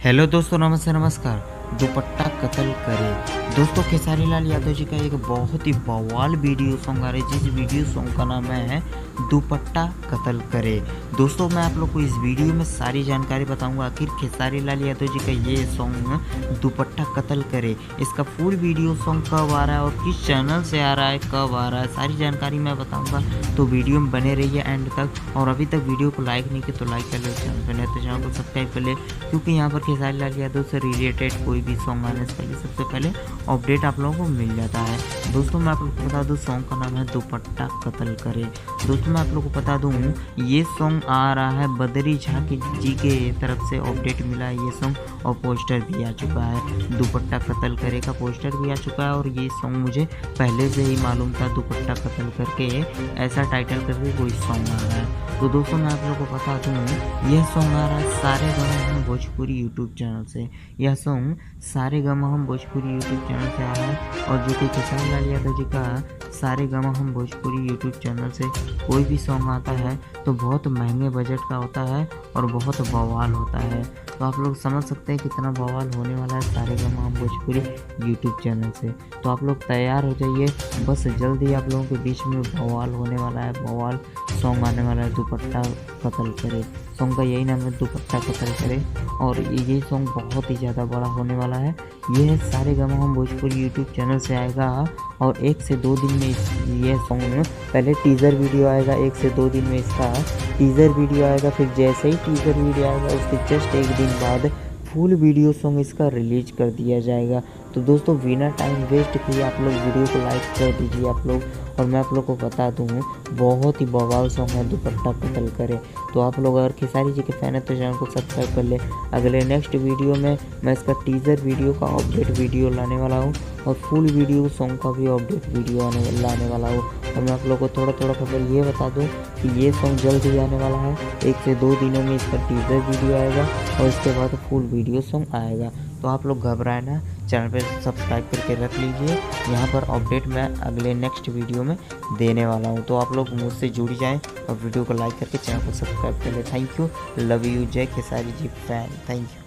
Hello दोस्तों, नमस्ते नमस्कार। दुपट्टा कत्ल करे। दोस्तों, खेसारी लाल यादव जी का एक बहुत ही बवाल वीडियो सॉन्ग आ रहा है, जिस वीडियो सॉन्ग का नाम है दुपट्टा कत्ल करे। दोस्तों, मैं आप लोग को इस वीडियो में सारी जानकारी बताऊंगा, आखिर खेसारी लाल यादव जी का ये सॉन्ग दुपट्टा कत्ल करे, इसका फुल वीडियो सॉन्ग कब आ रहा है और किस चैनल से आ रहा है, कब आ रहा है, सारी जानकारी मैं बताऊंगा। तो वीडियो में बने रहिए एंड तक। और अभी तक वीडियो को लाइक नहीं किया तो लाइक कर लो, चैनल पर नहीं तो चैनल को सब्सक्राइब कर ले, क्योंकि यहाँ पर खेसारी लाल यादव से रिलेटेड कोई भी सॉन्ग आने से पहले सबसे पहले अपडेट आप लोगों को मिल जाता है। दोस्तों, मैं आप लोगों को बता दूं, सॉन्ग का नाम है दुपट्टा कत्ल करे। दोस्तों, मैं आप लोगों को बता दूं, ये सॉन्ग आ रहा है बद्री झा जी के तरफ से अपडेट मिला है ये सॉन्ग, और पोस्टर भी आ चुका है। दुपट्टा कत्ल करे का पोस्टर भी आ चुका है, और ये सॉन्ग मुझे पहले से ही मालूम था, दुपट्टा कत्ल करके ऐसा टाइटल करके कोई सॉन्ग आ रहा है। तो दोस्तों, मैं आप लोगों को बता दूं, यह सॉन्ग आ रहा है सारे गामा हम भोजपुरी यूट्यूब चैनल से। यह सॉन्ग सारे गामा हम भोजपुरी यूट्यूब चैनल से आ रहा है, और जो कि खेसारी लाल यादव जी का सारे गामा हम भोजपुरी यूट्यूब चैनल से कोई भी सॉन्ग आता है तो बहुत महंगे बजट का होता है और बहुत बवाल होता है। तो आप लोग समझ सकते हैं कितना बवाल होने वाला है सारे गामा हम भोजपुरी यूट्यूब चैनल से। तो आप लोग तैयार हो जाइए, बस जल्द ही आप लोगों के बीच में बवाल होने वाला है, बवाल सॉन्ग आने वाला है, दुपट्टा कत्ल करे। सॉन्ग का यही नाम है, दुपट्टा कत्ल करे, और ये सॉन्ग बहुत ही ज़्यादा बड़ा होने वाला है। ये सारे गामा हम भोजपुरी यूट्यूब चैनल से आएगा, और 1 से 2 दिन में ये सॉन्ग पहले टीज़र वीडियो आएगा, 1 से 2 दिन में इसका टीज़र वीडियो आएगा, फिर जैसे ही टीज़र वीडियो आएगा उसके जस्ट 1 दिन बाद फुल वीडियो सॉन्ग इसका रिलीज कर दिया जाएगा। तो दोस्तों, बिना टाइम वेस्ट किए आप लोग वीडियो को लाइक कर दीजिए आप लोग। और मैं आप लोग को बता दूँ, बहुत ही बवाल सॉन्ग है दुपट्टा कत्ल करे। तो आप लोग अगर खेसारी जी के फैन है तो चैनल को सब्सक्राइब कर ले। अगले नेक्स्ट वीडियो में मैं इसका टीज़र वीडियो का अपडेट वीडियो लाने वाला हूँ, और फुल वीडियो सॉन्ग का भी अपडेट वीडियो लाने वाला हूँ। और मैं आप लोग को थोड़ा थोड़ा खबर ये बता दूँ कि ये सॉन्ग जल्द ही आने वाला है, 1 से 2 दिनों में इसका टीज़र वीडियो आएगा, और इसके बाद फुल वीडियो सॉन्ग आएगा। तो आप लोग घबराए ना, चैनल पे सब्सक्राइब करके रख लीजिए, यहाँ पर अपडेट मैं अगले नेक्स्ट वीडियो में देने वाला हूँ। तो आप लोग मुझसे जुड़ जाएं और वीडियो को लाइक करके चैनल को सब्सक्राइब कर लें। थैंक यू, लव यू, जय Khesari ji fan, thank you.